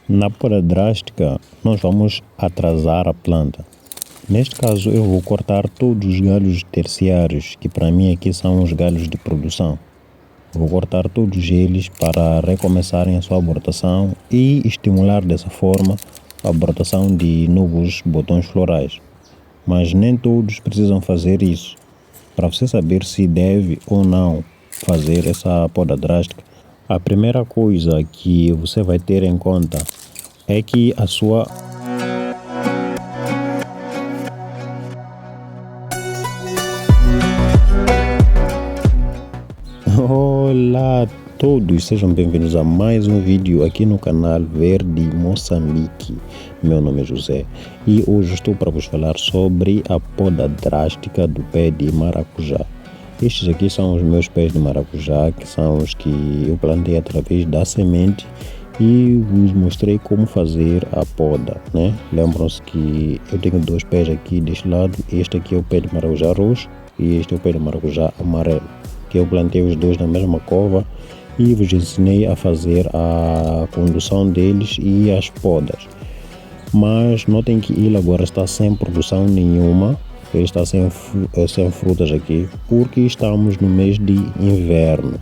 Na poda drástica, nós vamos atrasar a planta. Neste caso, eu vou cortar todos os galhos terciários, que para mim aqui são os galhos de produção. Vou cortar todos eles para recomeçarem a sua brotação e estimular dessa forma a brotação de novos botões florais. Mas nem todos precisam fazer isso. Para você saber se deve ou não fazer essa poda drástica, a primeira coisa que você vai ter em conta é que a sua Olá a todos, sejam bem-vindos a mais um vídeo aqui no canal Verde Moçambique. Meu nome é José e hoje estou para vos falar sobre a poda drástica do pé de maracujá. Estes aqui são os meus pés de maracujá, que são os que eu plantei através da semente e vos mostrei como fazer a poda, né? Lembram-se que eu tenho dois pés aqui deste lado, este aqui é o pé de maracujá roxo e este é o pé de maracujá amarelo, que eu plantei os dois na mesma cova e vos ensinei a fazer a condução deles e as podas. Mas notem que ele agora está sem produção nenhuma, ele está sem frutas aqui, porque estamos no mês de inverno.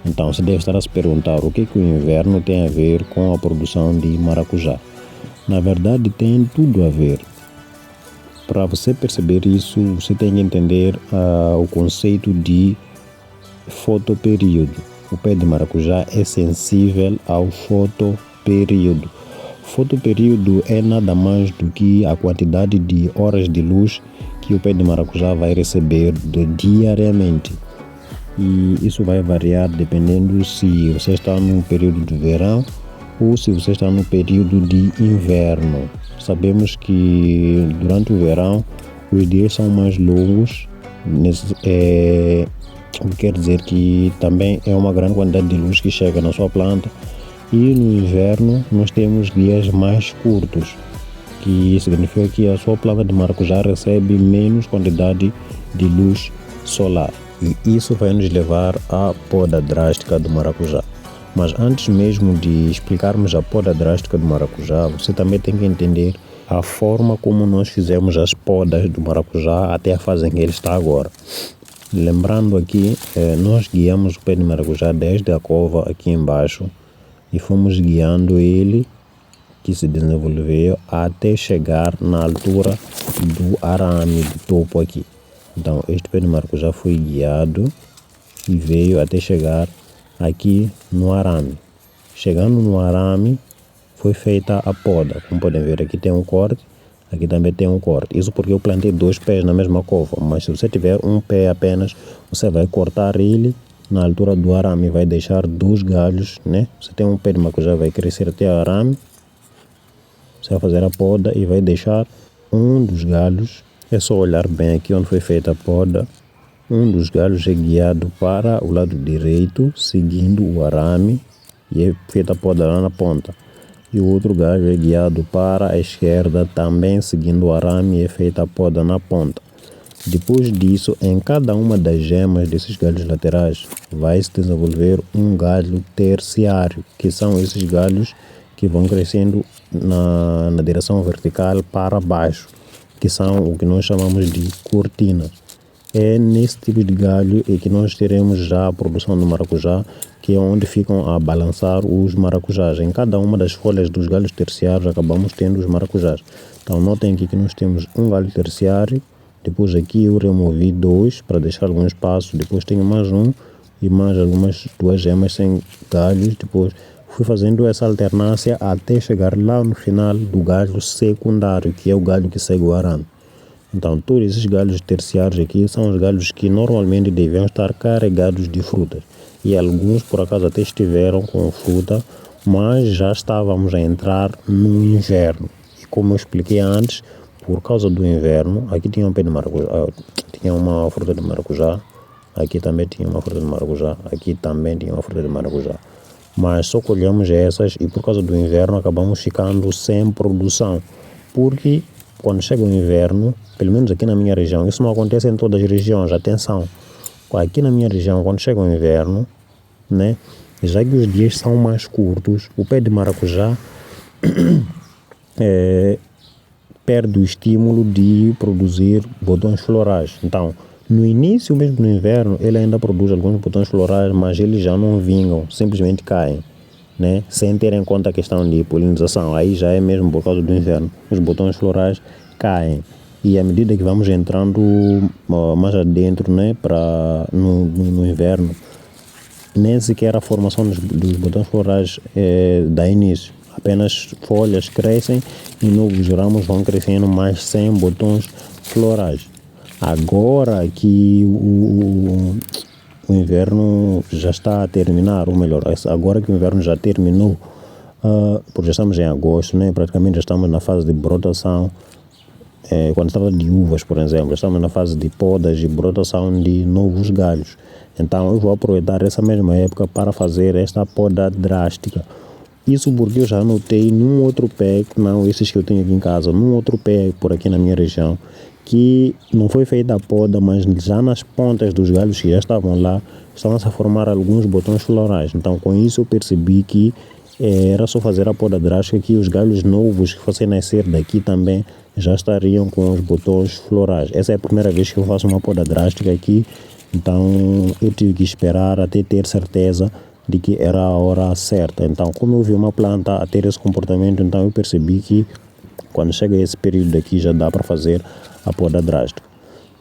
Então você deve estar a se perguntar o que o inverno tem a ver com a produção de maracujá. Na verdade tem tudo a ver. Para você perceber isso, você tem que entender o conceito de fotoperíodo. O pé de maracujá é sensível ao fotoperíodo. Fotoperíodo é nada mais do que a quantidade de horas de luz que o pé de maracujá vai receber diariamente. E isso vai variar dependendo se você está no período de verão ou se você está no período de inverno. Sabemos que durante o verão os dias são mais longos, quer dizer que também é uma grande quantidade de luz que chega na sua planta, e no inverno nós temos dias mais curtos, que significa que a sua planta de maracujá recebe menos quantidade de luz solar, e isso vai nos levar à poda drástica do maracujá. Mas antes mesmo de explicarmos a poda drástica do maracujá, você também tem que entender a forma como nós fizemos as podas do maracujá até a fase em que ele está agora. Lembrando aqui, nós guiamos o pé de maracujá desde a cova aqui embaixo e fomos guiando ele, que se desenvolveu até chegar na altura do arame do topo aqui. Então este pé de maracujá foi guiado e veio até chegar aqui no arame. Chegando no arame foi feita a poda. Como podem ver, aqui tem um corte, aqui também tem um corte. Isso porque eu plantei dois pés na mesma cova, mas se você tiver um pé apenas, você vai cortar ele na altura do arame, vai deixar dois galhos, né? Você tem um pé de maracujá, vai crescer até o arame, você vai fazer a poda e vai deixar um dos galhos. É só olhar bem aqui onde foi feita a poda. Um dos galhos é guiado para o lado direito, seguindo o arame, e é feita a poda lá na ponta. E o outro galho é guiado para a esquerda, também seguindo o arame, e é feita a poda na ponta. Depois disso, em cada uma das gemas desses galhos laterais, vai se desenvolver um galho terciário, que são esses galhos que vão crescendo na direção vertical para baixo, que são o que nós chamamos de cortinas. É nesse tipo de galho que nós teremos já a produção do maracujá, que é onde ficam a balançar os maracujás. Em cada uma das folhas dos galhos terciários acabamos tendo os maracujás. Então notem aqui que nós temos um galho terciário, depois aqui eu removi dois para deixar algum espaço, depois tenho mais um e mais algumas duas gemas sem galhos. Depois fui fazendo essa alternância até chegar lá no final do galho secundário, que é o galho que segue o arame. Então todos esses galhos terciários aqui são os galhos que normalmente deviam estar carregados de frutas, e alguns por acaso até estiveram com fruta, mas já estávamos a entrar no inverno. E como eu expliquei antes, por causa do inverno, aqui tinha um pé de maracujá, tinha uma fruta de maracujá, aqui também tinha uma fruta de maracujá, aqui também tinha uma fruta de maracujá, mas só colhemos essas, e por causa do inverno acabamos ficando sem produção, porque quando chega o inverno, pelo menos aqui na minha região, isso não acontece em todas as regiões, atenção, aqui na minha região, quando chega o inverno, né, já que os dias são mais curtos, o pé de maracujá perde o estímulo de produzir botões florais. Então, no início mesmo do inverno, ele ainda produz alguns botões florais, mas eles já não vingam, simplesmente caem, né? Sem ter em conta a questão de polinização. Aí já é mesmo por causa do inverno. Os botões florais caem. E à medida que vamos entrando mais adentro, né, no inverno, nem sequer a formação dos botões florais dá início. Apenas folhas crescem e novos ramos vão crescendo, mas sem botões florais. Agora que o inverno já está a terminar, ou melhor, agora que o inverno já terminou, porque já estamos em agosto, né? Praticamente já estamos na fase de brotação. Quando estava de uvas, por exemplo, já estamos na fase de podas e brotação de novos galhos. Então eu vou aproveitar essa mesma época para fazer esta poda drástica. Isso porque eu já notei num outro pé, não esses que eu tenho aqui em casa, num outro pé por aqui na minha região, que não foi feita a poda, mas já nas pontas dos galhos que já estavam lá, estavam-se a formar alguns botões florais. Então com isso eu percebi que era só fazer a poda drástica, que os galhos novos que fossem nascer daqui também já estariam com os botões florais. Essa é a primeira vez que eu faço uma poda drástica aqui, então eu tive que esperar até ter certeza de que era a hora certa. Então, como eu vi uma planta a ter esse comportamento, então eu percebi que quando chega esse período aqui já dá para fazer a poda drástica,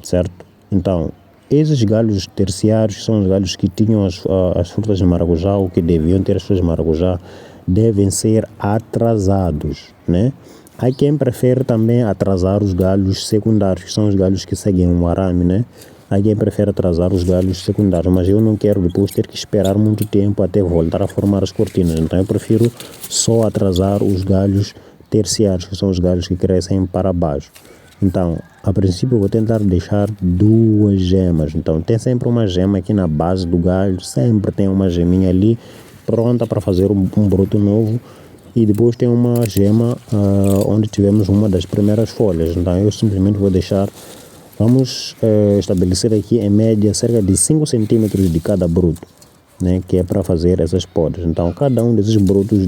certo? Então, esses galhos terciários são os galhos que tinham as frutas de maracujá, ou que deviam ter as frutas de maracujá, devem ser atrasados, né? Há quem prefere também atrasar os galhos secundários, que são os galhos que seguem um arame, né? Há quem prefere atrasar os galhos secundários, mas eu não quero depois ter que esperar muito tempo até voltar a formar as cortinas. Então eu prefiro só atrasar os galhos terciários, que são os galhos que crescem para baixo. Então, a princípio eu vou tentar deixar 2 gemas. Então tem sempre uma gema aqui na base do galho, sempre tem uma geminha ali pronta para fazer um broto novo. E depois tem uma gema onde tivemos uma das primeiras folhas. Então eu simplesmente vou deixar, vamos estabelecer aqui em média cerca de 5 centímetros de cada broto, né, que é para fazer essas podas. Então cada um desses brotos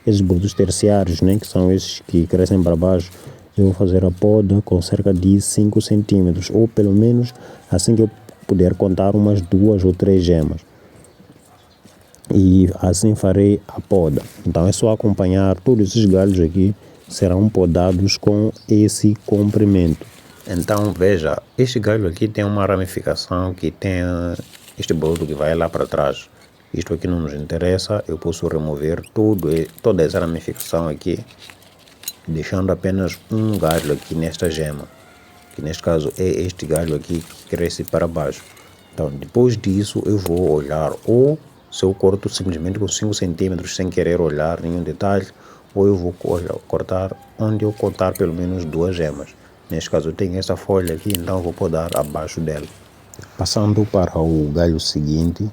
esses brotos terciários, né, que são esses que crescem para baixo, eu vou fazer a poda com cerca de 5 centímetros, ou pelo menos assim que eu puder contar umas 2 ou 3 gemas. E assim farei a poda. Então é só acompanhar, todos esses galhos aqui serão podados com esse comprimento. Então veja, este galho aqui tem uma ramificação que tem este broto que vai lá para trás. Isto aqui não nos interessa, eu posso remover toda essa ramificação aqui, deixando apenas um galho aqui nesta gema, que neste caso é este galho aqui que cresce para baixo. Então depois disso eu vou olhar, ou se eu corto simplesmente com 5 centímetros sem querer olhar nenhum detalhe, ou eu vou cortar onde eu cortar pelo menos 2 gemas. Neste caso eu tenho essa folha aqui, então eu vou podar abaixo dela. Passando para o galho seguinte,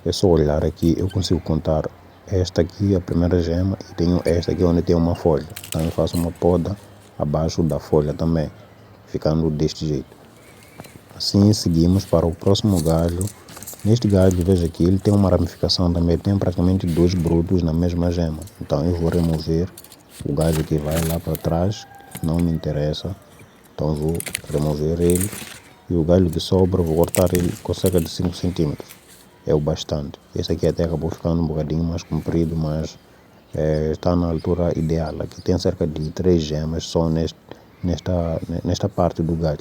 é só olhar aqui, eu consigo contar esta aqui, a primeira gema, e tenho esta aqui onde tem uma folha. Então eu faço uma poda abaixo da folha também, ficando deste jeito. Assim seguimos para o próximo galho. Neste galho, veja que ele tem uma ramificação também, tem praticamente 2 brotos na mesma gema. Então eu vou remover o galho que vai lá para trás, não me interessa. Então eu vou remover ele, e o galho que sobra vou cortar ele com cerca de 5 centímetros. É o bastante. Esse aqui até acabou ficando um bocadinho mais comprido, mas está na altura ideal. Aqui tem cerca de 3 gemas só nesta parte do galho.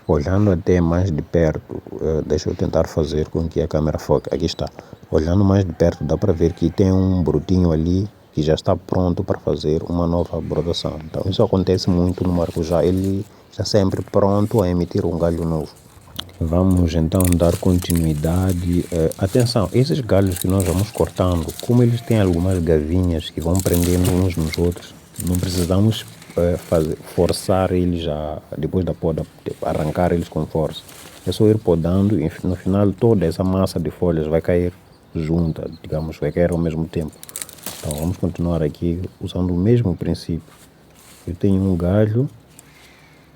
Olhando até mais de perto, deixa eu tentar fazer com que a câmera foque. Aqui está. Olhando mais de perto, dá para ver que tem um brotinho ali que já está pronto para fazer uma nova brotação. Então isso acontece muito no maracujá, ele está sempre pronto a emitir um galho novo. Vamos então dar continuidade. Atenção, esses galhos que nós vamos cortando, como eles têm algumas gavinhas que vão prendendo uns nos outros, não precisamos forçar eles depois da poda, arrancar eles com força. É só ir podando e no final toda essa massa de folhas vai cair junta, digamos, vai cair ao mesmo tempo. Então vamos continuar aqui usando o mesmo princípio. Eu tenho um galho,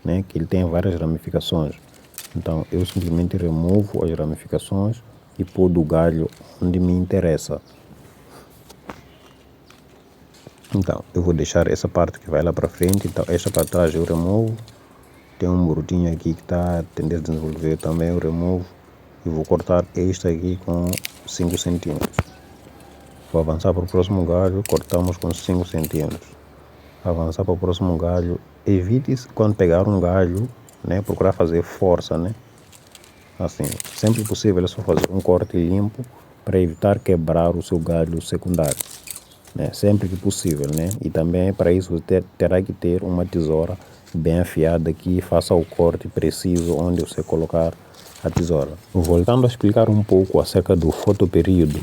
né, que ele tem várias ramificações. Então eu simplesmente removo as ramificações e podo o galho onde me interessa. Então, eu vou deixar essa parte que vai lá para frente. Então, esta para trás eu removo. Tem um brotinho aqui que está a tender a desenvolver, também eu removo. E vou cortar este aqui com 5 centímetros. Vou avançar para o próximo galho, cortamos com 5 centímetros. Avançar para o próximo galho. Evite quando pegar um galho, né, procurar fazer força, né? Assim, sempre possível é só fazer um corte limpo para evitar quebrar o seu galho secundário, né? Sempre que possível, né? E também para isso você terá que ter uma tesoura bem afiada que faça o corte preciso onde você colocar a tesoura. Voltando a explicar um pouco acerca do fotoperíodo,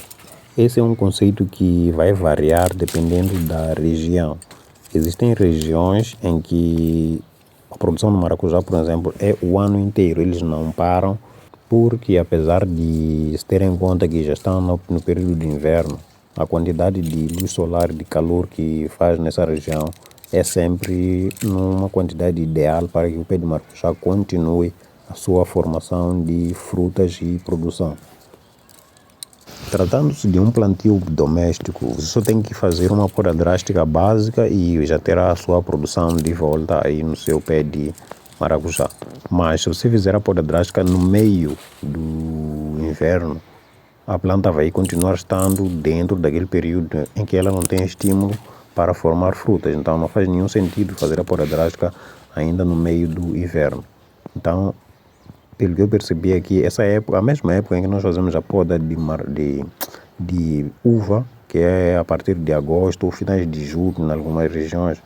esse é um conceito que vai variar dependendo da região. Existem regiões em que a produção do maracujá, por exemplo, é o ano inteiro, eles não param, porque apesar de se ter em conta que já estão no período de inverno, a quantidade de luz solar, de calor que faz nessa região é sempre numa quantidade ideal para que o pé de maracujá continue a sua formação de frutas e produção. Tratando-se de um plantio doméstico, você só tem que fazer uma poda drástica básica e já terá a sua produção de volta aí no seu pé de maracujá. Mas se você fizer a poda drástica no meio do inverno, a planta vai continuar estando dentro daquele período em que ela não tem estímulo para formar frutas. Então não faz nenhum sentido fazer a poda drástica ainda no meio do inverno. Então, pelo que eu percebi aqui, essa época, a mesma época em que nós fazemos a poda de uva, que é a partir de agosto ou finais de julho, em algumas regiões,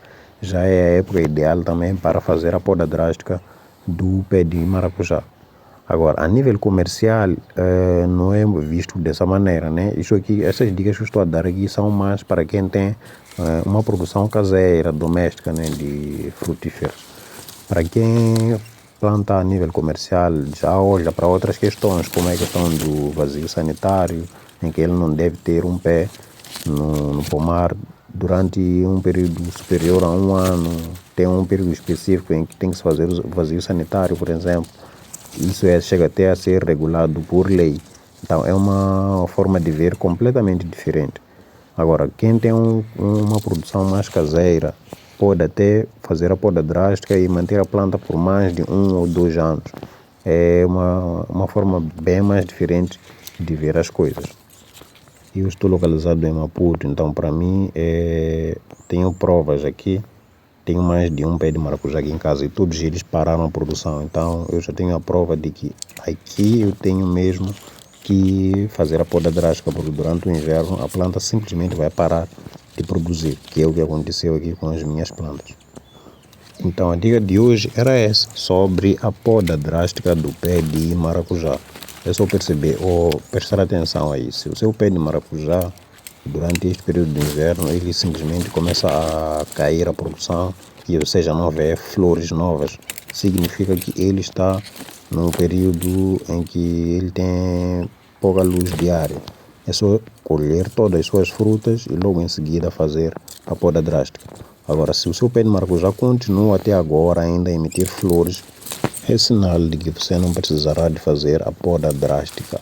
já é a época ideal também para fazer a poda drástica do pé de maracujá. Agora, a nível comercial, não é visto dessa maneira, né? Isso aqui, essas dicas que eu estou a dar aqui são mais para quem tem uma produção caseira, doméstica, né, de frutíferos. Para quem planta a nível comercial, já olha para outras questões, como é a questão do vazio sanitário, em que ele não deve ter um pé no pomar durante um período superior a um ano. Tem um período específico em que tem que se fazer o vazio sanitário, por exemplo. Isso chega até a ser regulado por lei. Então, é uma forma de ver completamente diferente. Agora, quem tem uma produção mais caseira, pode até fazer a poda drástica e manter a planta por mais de 1 ou 2 anos. É uma forma bem mais diferente de ver as coisas. Eu estou localizado em Maputo, então para mim tenho provas aqui. Tenho mais de um pé de maracujá aqui em casa e todos eles pararam a produção. Então eu já tenho a prova de que aqui eu tenho mesmo que fazer a poda drástica, porque durante o inverno a planta simplesmente vai parar de produzir, que é o que aconteceu aqui com as minhas plantas. Então a dica de hoje era essa, sobre a poda drástica do pé de maracujá. É só perceber ou prestar atenção a isso. Se o seu pé de maracujá, durante este período de inverno, ele simplesmente começa a cair a produção e, ou seja, não vê flores novas, significa que ele está num período em que ele tem pouca luz diária. É só colher todas as suas frutas e logo em seguida fazer a poda drástica. Agora, se o seu pé de maracujá continua até agora ainda a emitir flores, é sinal de que você não precisará de fazer a poda drástica.